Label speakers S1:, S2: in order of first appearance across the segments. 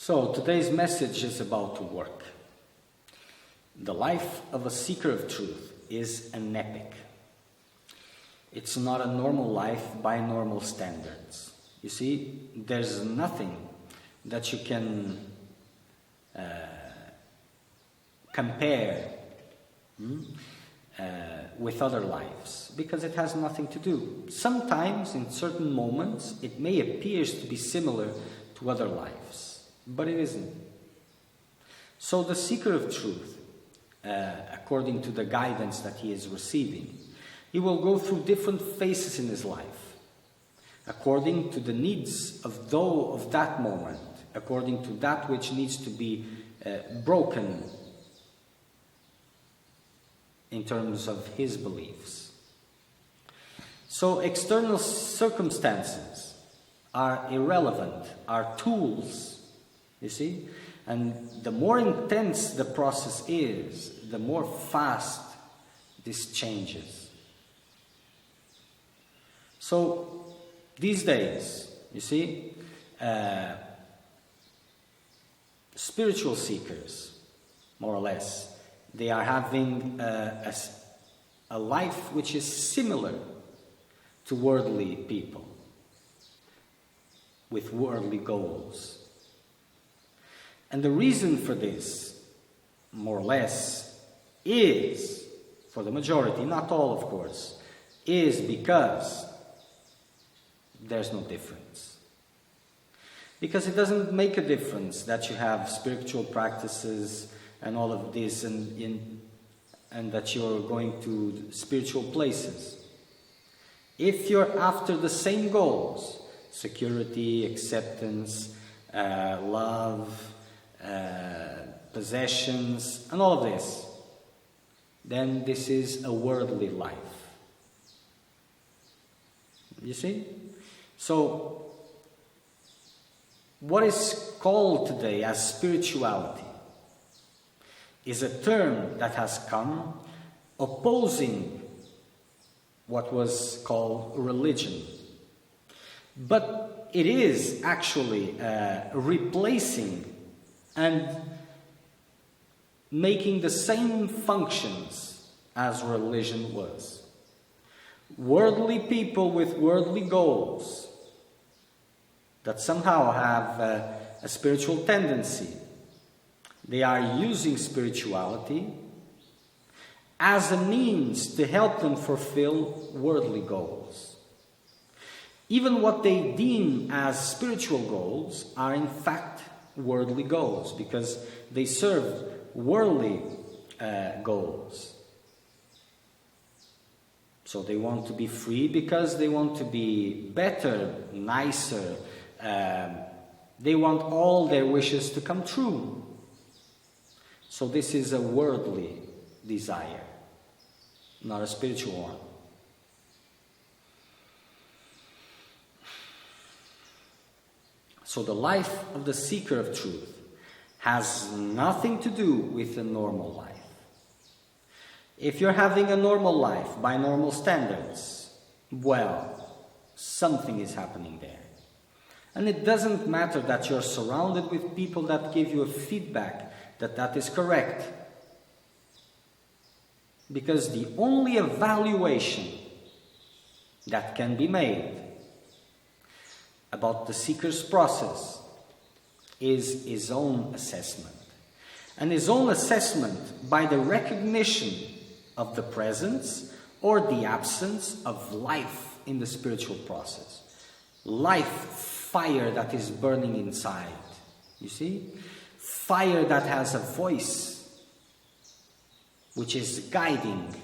S1: So today's message is about work. The life of a seeker of truth is an epic. It's not a normal life by normal standards. You see, there's nothing that you can compare with other lives, because it has nothing to do. Sometimes, in certain moments, it may appear to be similar to other lives, but it isn't. So the seeker of truth, according to the guidance that he is receiving, he will go through different phases in his life, according to the needs of that moment, according to that which needs to be broken in terms of his beliefs. So external circumstances are irrelevant, are tools, you see? And the more intense the process is, the more fast this changes. So these days, you see, spiritual seekers, more or less, they are having a life which is similar to worldly people, with worldly goals. And the reason for this, more or less, is, for the majority, not all of course, is because there's no difference. Because it doesn't make a difference that you have spiritual practices and all of this and that you're going to spiritual places. If you're after the same goals, security, acceptance, love, possessions, and all of this, then this is a worldly life. You see? So, what is called today as spirituality is a term that has come opposing what was called religion. But it is actually replacing and making the same functions as religion was. Worldly people with worldly goals that somehow have a spiritual tendency, they are using spirituality as a means to help them fulfill worldly goals. Even what they deem as spiritual goals are in fact worldly goals, because they serve worldly goals. So they want to be free because they want to be better, nicer. They want all their wishes to come true. So this is a worldly desire, not a spiritual one. So the life of the seeker of truth has nothing to do with a normal life. If you're having a normal life by normal standards, well, something is happening there. And it doesn't matter that you're surrounded with people that give you a feedback that is correct. Because the only evaluation that can be made about the seeker's process is his own assessment. And his own assessment by the recognition of the presence or the absence of life in the spiritual process. Life, fire that is burning inside. You see? Fire that has a voice which is guiding.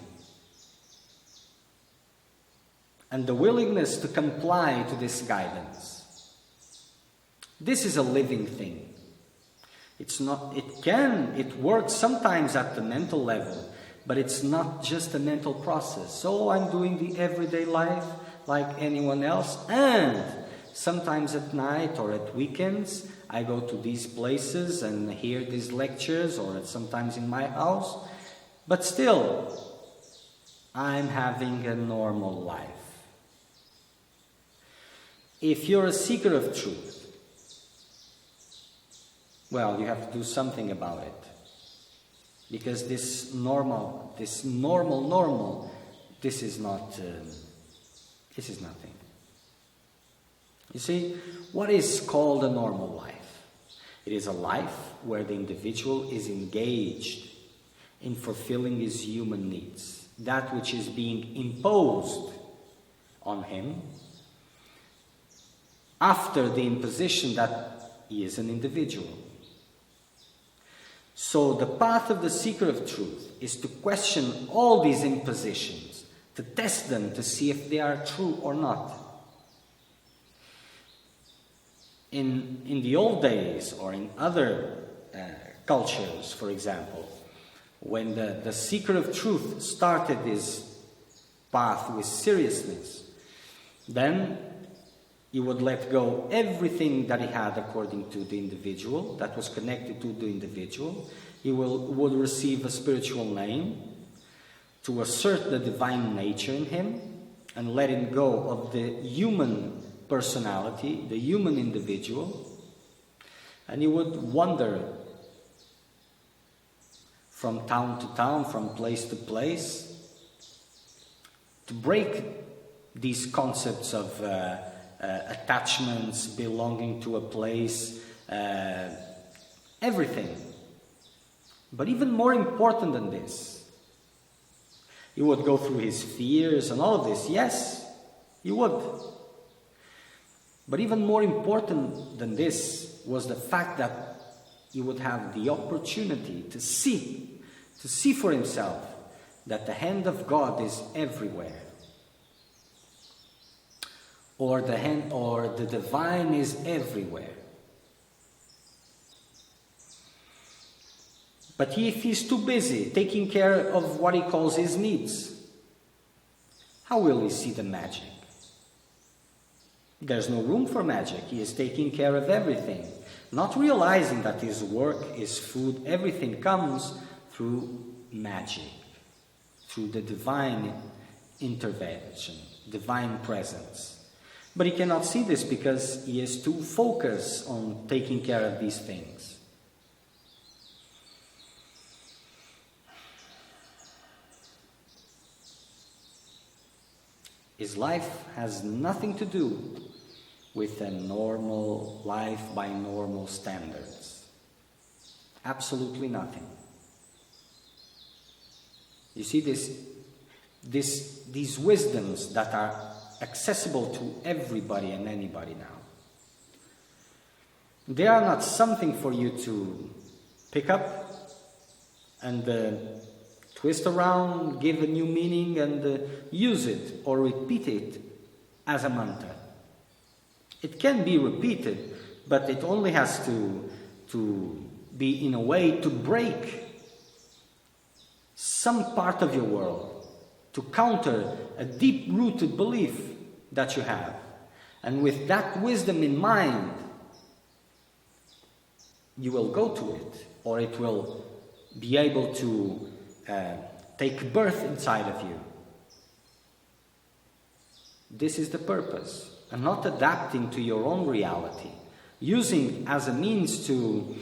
S1: And the willingness to comply to this guidance. This is a living thing. It works sometimes at the mental level, but it's not just a mental process. So I'm doing the everyday life like anyone else, and sometimes at night or at weekends I go to these places and hear these lectures, or sometimes in my house, but still I'm having a normal life. If you're a seeker of truth, well, you have to do something about it. Because this normal, this is not, this is nothing. You see, what is called a normal life? It is a life where the individual is engaged in fulfilling his human needs, that which is being imposed on him after the imposition that he is an individual. So the path of the seeker of truth is to question all these impositions, to test them to see if they are true or not. In the old days, or in other cultures, for example, when the seeker of truth started his path with seriousness, then he would let go everything that he had according to the individual, that was connected to the individual. He would receive a spiritual name to assert the divine nature in him and let him go of the human personality, the human individual, and he would wander from town to town, from place to place, to break these concepts of attachments, belonging to a place, everything. But even more important than this, he would go through his fears and all of this. Yes, he would. But even more important than this was the fact that he would have the opportunity to see for himself that the hand of God is everywhere. Or the divine is everywhere. But if he's too busy taking care of what he calls his needs, how will he see the magic? There's no room for magic. He is taking care of everything, not realizing that his work, his food, everything comes through magic, through the divine intervention, divine presence. But he cannot see this because he is too focused on taking care of these things. His life has nothing to do with a normal life by normal standards. Absolutely nothing. You see, these wisdoms that are accessible to everybody and anybody now, they are not something for you to pick up and twist around, give a new meaning, and use it or repeat it as a mantra. It can be repeated, but it only has to be in a way to break some part of your world, to counter a deep-rooted belief that you have. And with that wisdom in mind, you will go to it, or it will be able to take birth inside of you. This is the purpose, and not adapting to your own reality, using as a means to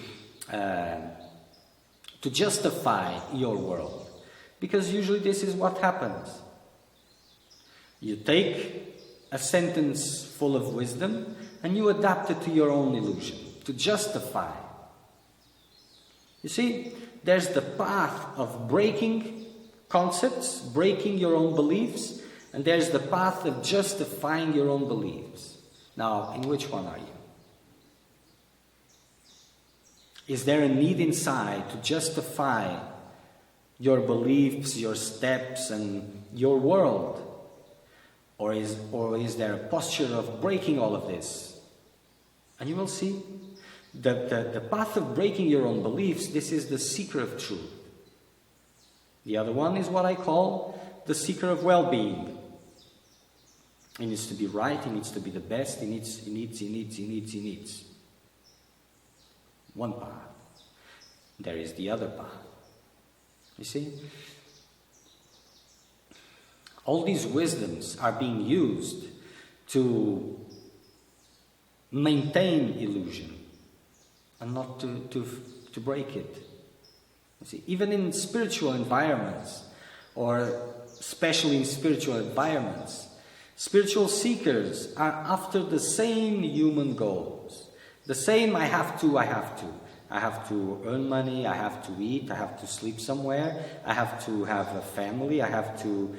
S1: justify your world. Because usually this is what happens. You take a sentence full of wisdom and you adapt it to your own illusion, to justify. You see, there's the path of breaking concepts, breaking your own beliefs, and there's the path of justifying your own beliefs. Now, in which one are you? Is there a need inside to justify your beliefs, your steps, and your world? Or is there a posture of breaking all of this? And you will see the path of breaking your own beliefs, this is the seeker of truth. The other one is what I call the seeker of well-being. He needs to be right, he needs to be the best, he needs. One path. There is the other path. You see? All these wisdoms are being used to maintain illusion. and not to break it. You see, even in spiritual environments, or especially in spiritual environments, spiritual seekers are after the same human goals. The same I have to. I have to earn money, I have to eat, I have to sleep somewhere, I have to have a family, I have to.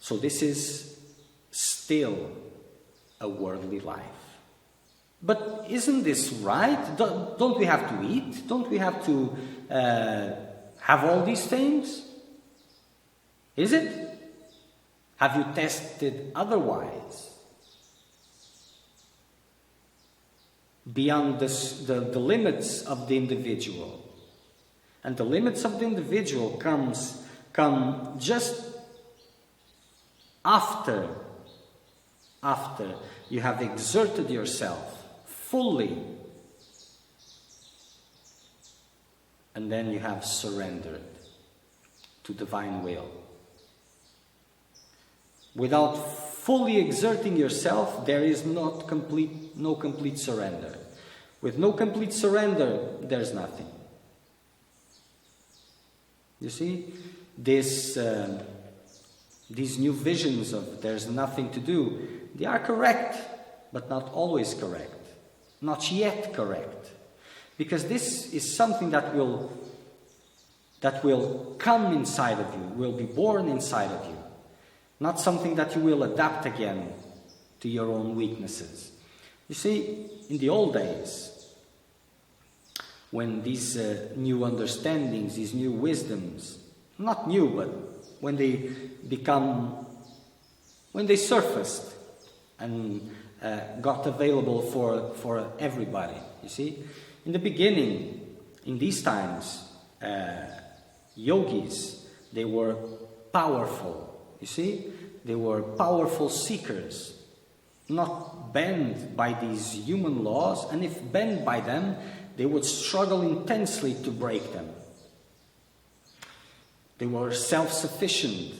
S1: So this is still a worldly life. But isn't this right? Don't we have to eat? Don't we have to have all these things? Is it? Have you tested otherwise? Beyond the limits of the individual. And the limits of the individual come just after you have exerted yourself fully, and then you have surrendered to divine will. Without fully exerting yourself, there is no complete surrender. With no complete surrender, there's nothing. You see, these new visions of there's nothing to do, they are correct, but not always correct. Not yet correct. Because this is something that will come inside of you, will be born inside of you. Not something that you will adapt again to your own weaknesses. You see, in the old days, when these new understandings, these new wisdoms, not new, but when they surfaced and got available for everybody, you see. In the beginning, in these times, yogis, they were powerful. You see, they were powerful seekers, not bent by these human laws, and if bent by them, they would struggle intensely to break them. They were self-sufficient.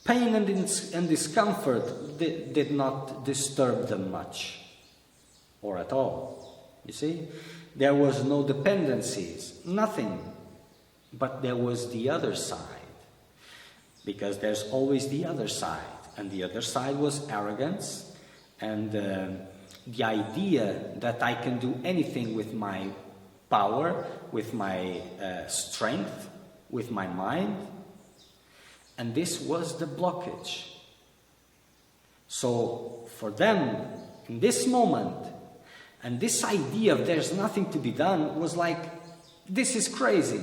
S1: Pain and discomfort did not disturb them much, or at all. You see, there was no dependencies, nothing, but there was the other side. Because there's always the other side. And the other side was arrogance and the idea that I can do anything with my power, with my strength, with my mind. And this was the blockage. So for them, in this moment, and this idea of there's nothing to be done was like, this is crazy.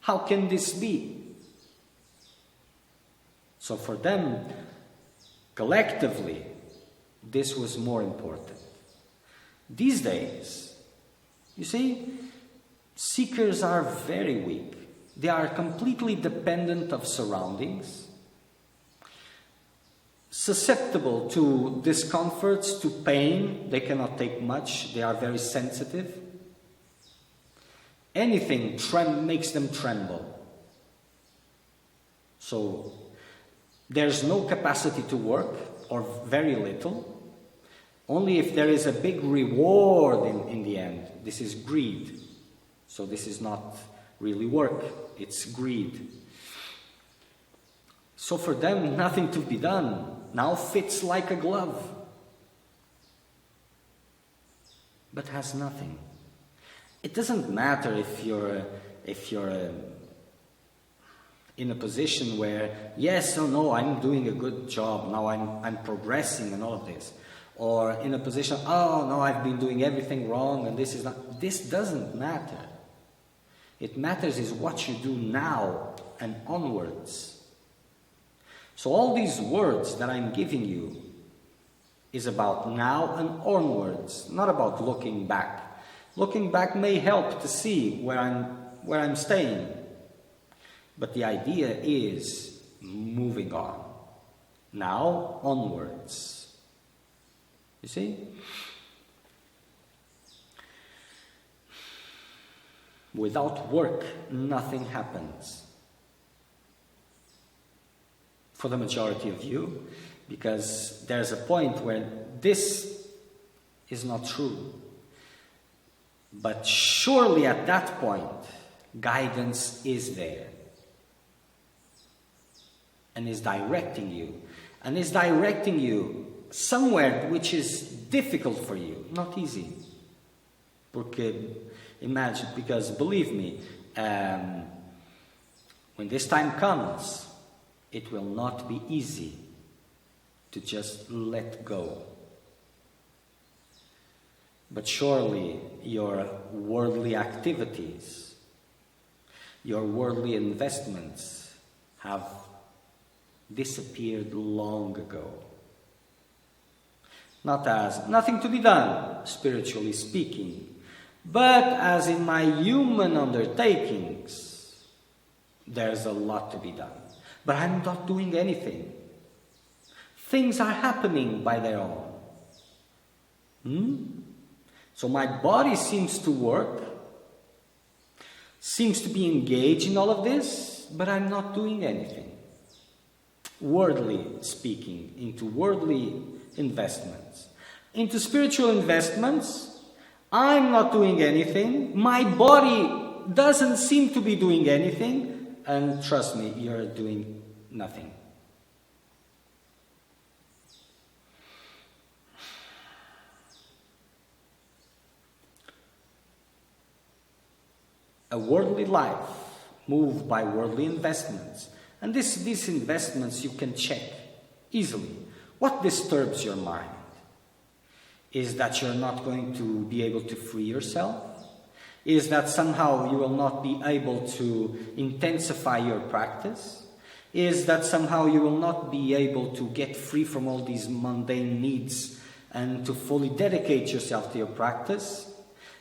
S1: How can this be? So for them, collectively, this was more important. These days, you see, seekers are very weak. They are completely dependent of surroundings, susceptible to discomforts, to pain. They cannot take much. They are very sensitive. Anything makes them tremble. So there's no capacity to work, or very little. Only if there is a big reward in the end. This is greed. So this is not really work, it's greed. So for them, nothing to be done now fits like a glove. But has nothing. It doesn't matter if you're in a position where, yes or no, I'm doing a good job, now I'm progressing and all of this. Or in a position, oh no, I've been doing everything wrong and this is not. This doesn't matter. It matters is what you do now and onwards. So all these words that I'm giving you is about now and onwards, not about looking back. Looking back may help to see where I'm staying. But the idea is moving on. Now, onwards. You see? Without work, nothing happens. for the majority of you, because there's a point where this is not true. But surely at that point, guidance is there and is directing you, and is directing you somewhere which is difficult for you, not easy. Because believe me, when this time comes, it will not be easy to just let go. But surely your worldly activities, your worldly investments have disappeared long ago. Not as nothing to be done, spiritually speaking, but as in my human undertakings, there's a lot to be done. But I'm not doing anything. Things are happening by their own. So my body seems to work, seems to be engaged in all of this, but I'm not doing anything. Worldly speaking, into worldly investments. Into spiritual investments, I'm not doing anything. My body doesn't seem to be doing anything. And trust me, you're doing nothing. A worldly life moved by worldly investments. And these investments you can check easily. What disturbs your mind? Is that you're not going to be able to free yourself? Is that somehow you will not be able to intensify your practice? Is that somehow you will not be able to get free from all these mundane needs and to fully dedicate yourself to your practice?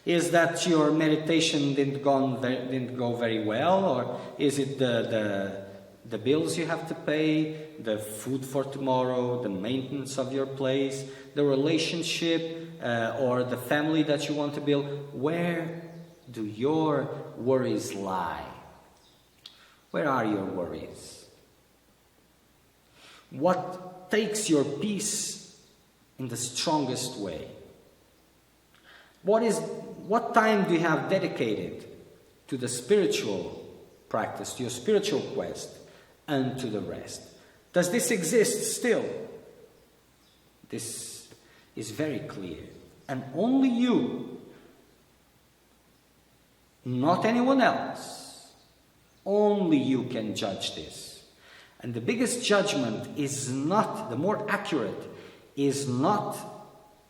S1: Is that your meditation didn't go very well? Or is it the bills you have to pay, the food for tomorrow, the maintenance of your place, the relationship, or the family that you want to build? Where do your worries lie? Where are your worries? What takes your peace in the strongest way? What time do you have dedicated to the spiritual practice, to your spiritual quest, and to the rest? Does this exist still? This is very clear. And only you, not anyone else, only you can judge this. And the biggest judgment is not, the more accurate, is not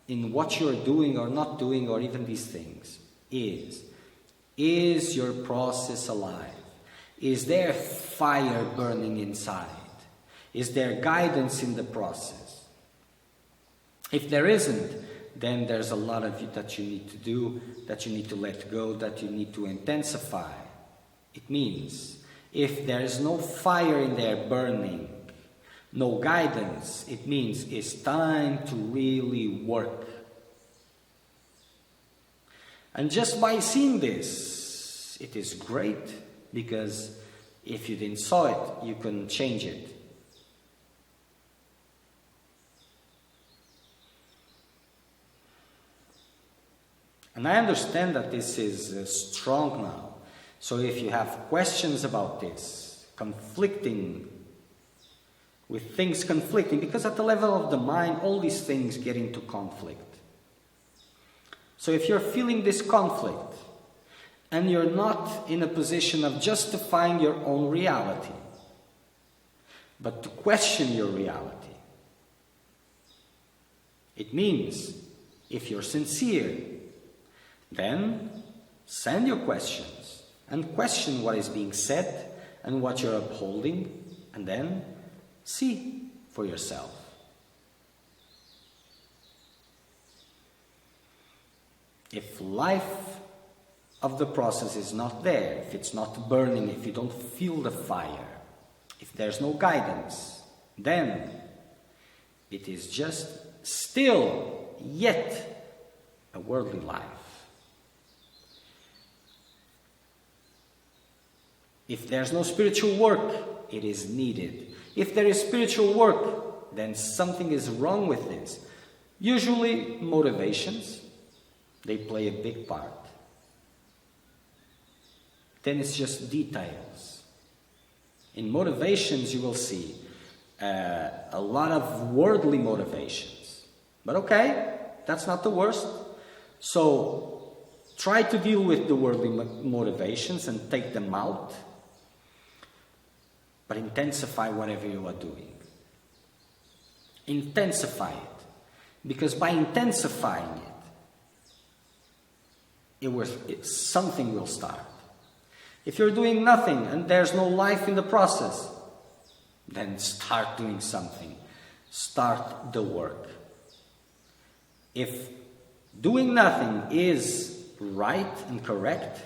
S1: in what you're doing or not doing or even these things. Is your process alive? Is there fire burning inside? Is there guidance in the process? If there isn't, then there's a lot of it that you need to do, that you need to let go, that you need to intensify. It means if there is no fire in there burning, no guidance, it means it's time to really work. And just by seeing this, it is great, because if you didn't saw it, you can change it. And I understand that this is strong now. So if you have questions about this, with things conflicting, because at the level of the mind, all these things get into conflict. So if you're feeling this conflict, and you're not in a position of justifying your own reality, but to question your reality, it means, if you're sincere, then send your questions and question what is being said and what you're upholding, and then see for yourself. If life of the process is not there, if it's not burning, if you don't feel the fire, if there's no guidance, then it is just still yet a worldly life. If there's no spiritual work, it is needed. If there is spiritual work, then something is wrong with this. Usually motivations, they play a big part. Then it's just details. In motivations you will see a lot of worldly motivations. But okay, that's not the worst. So try to deal with the worldly motivations and take them out. But intensify whatever you are doing. Intensify it. Because by intensifying something will start. If you're doing nothing and there's no life in the process, then start doing something. Start the work. If doing nothing is right and correct,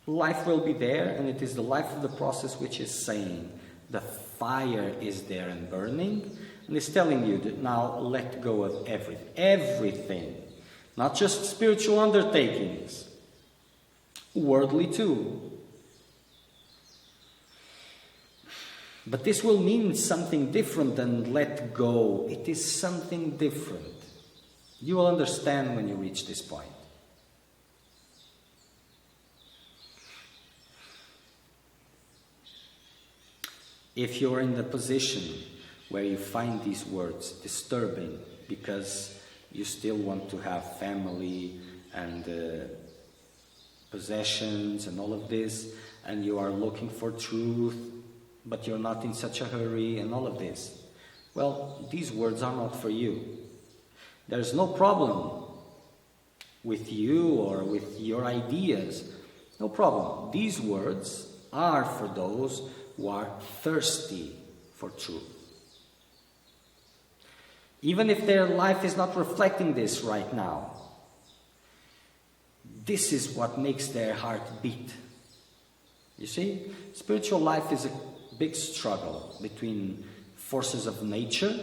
S1: life will be there, and it is the life of the process which is saying the fire is there and burning, and is telling you that now let go of everything. Not just spiritual undertakings, worldly too. But this will mean something different than let go. It is something different. You will understand when you reach this point. If you're in the position where you find these words disturbing because you still want to have family and possessions and all of this, and you are looking for truth, but you're not in such a hurry and all of this, well, these words are not for you. There's no problem with you or with your ideas. No problem. These words are for those who are thirsty for truth. Even if their life is not reflecting this right now, this is what makes their heart beat. You see, spiritual life is a big struggle between forces of nature,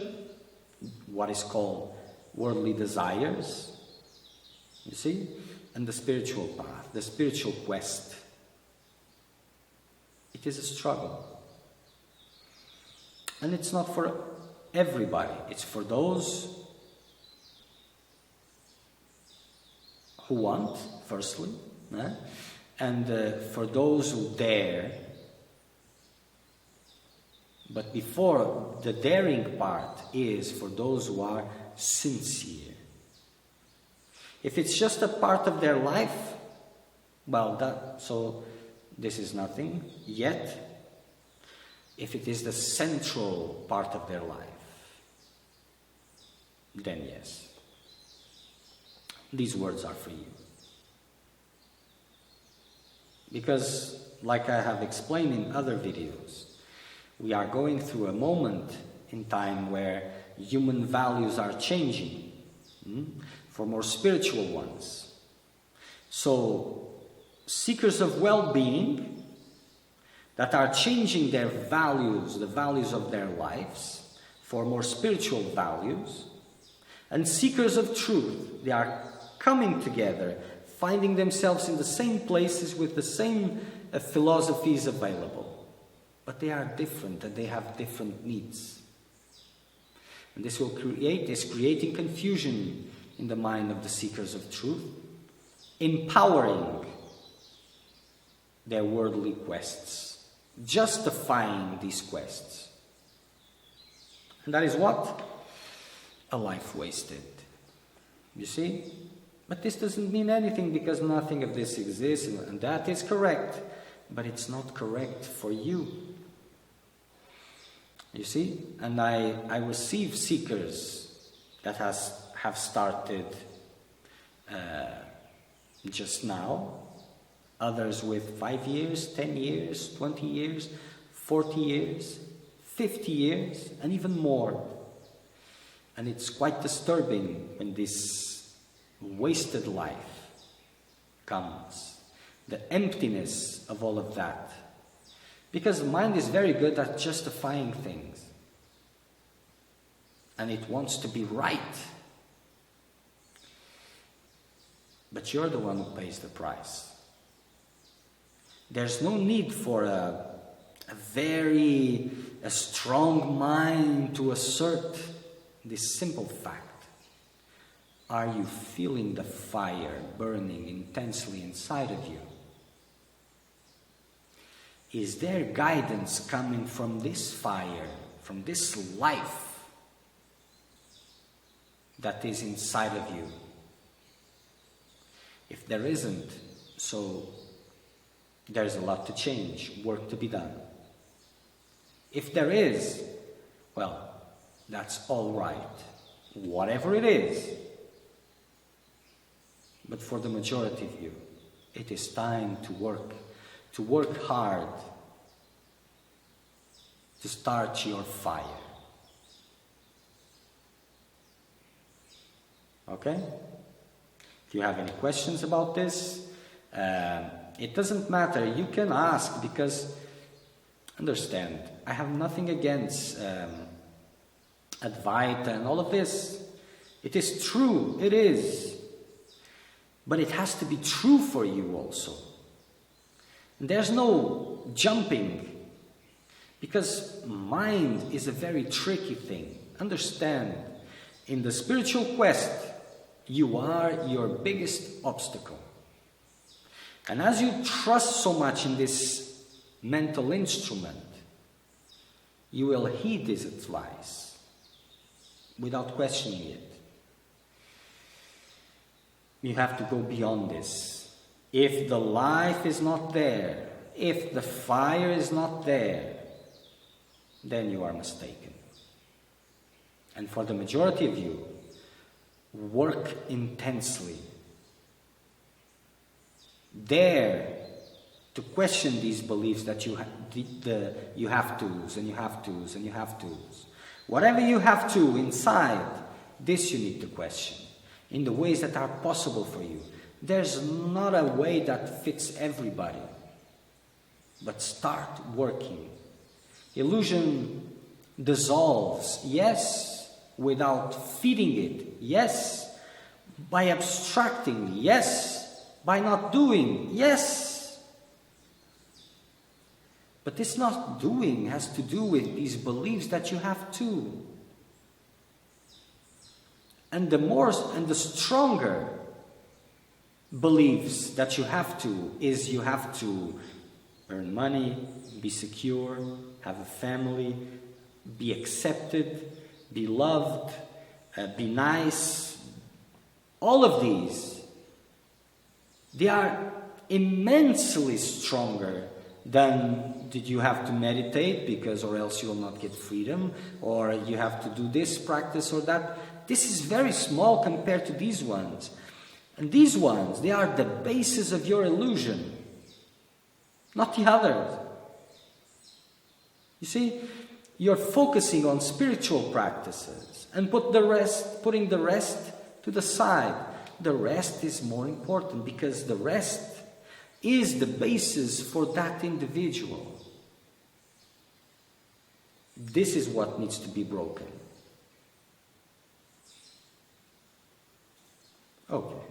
S1: what is called worldly desires, you see, and the spiritual path, the spiritual quest. It is a struggle. And it's not for everybody. It's for those who want, firstly, and for those who dare. But before, the daring part is for those who are sincere. If it's just a part of their life, well, so this is nothing yet. If it is the central part of their life, then yes. These words are for you. Because, like I have explained in other videos, we are going through a moment in time where human values are changing for more spiritual ones. So, seekers of well-being that are changing their values, the values of their lives, for more spiritual values, and seekers of truth, they are coming together, finding themselves in the same places with the same philosophies available. But they are different and they have different needs. And this is creating confusion in the mind of the seekers of truth, empowering their worldly quests, justifying these quests. And that is what? A life wasted. You see? But this doesn't mean anything because nothing of this exists, and that is correct. But it's not correct for you. You see? And I receive seekers that have started just now. Others with 5 years, 10 years, 20 years, 40 years, 50 years, and even more. And it's quite disturbing when this wasted life comes. The emptiness of all of that. Because the mind is very good at justifying things. And it wants to be right. But you're the one who pays the price. There's no need for a a strong mind to assert this simple fact. Are you feeling the fire burning intensely inside of you? Is there guidance coming from this fire, from this life that is inside of you? If there isn't, so there's a lot to change, work to be done. If there is, well, that's all right, whatever it is. But for the majority of you, it is time to work hard, to start your fire. Okay? If you have any questions about this, it doesn't matter. You can ask, because, understand, I have nothing against Advaita and all of this. It is true, it is. But it has to be true for you also. There's no jumping, because mind is a very tricky thing. Understand, in the spiritual quest, you are your biggest obstacle. And as you trust so much in this mental instrument, you will heed this advice without questioning it. You have to go beyond this. If the life is not there, if the fire is not there, then you are mistaken. And for the majority of you, work intensely. Dare to question these beliefs that you have to's and you have to's and you have to's. Whatever you have to inside, this you need to question in the ways that are possible for you. There's not a way that fits everybody. But start working. Illusion dissolves, yes, without feeding it, yes, by abstracting, yes, by not doing, yes. But this not doing has to do with these beliefs that you have to. And the more and the stronger beliefs that you have to is you have to earn money, be secure, have a family, be accepted, be loved, be nice. All of these, they are immensely stronger than did you have to meditate because or else you will not get freedom, or you have to do this practice or that. This is very small compared to these ones. And these ones, they are the basis of your illusion, not the others. You see, you're focusing on spiritual practices and putting the rest to the side. The rest is more important because the rest is the basis for that individual. This is what needs to be broken. Okay.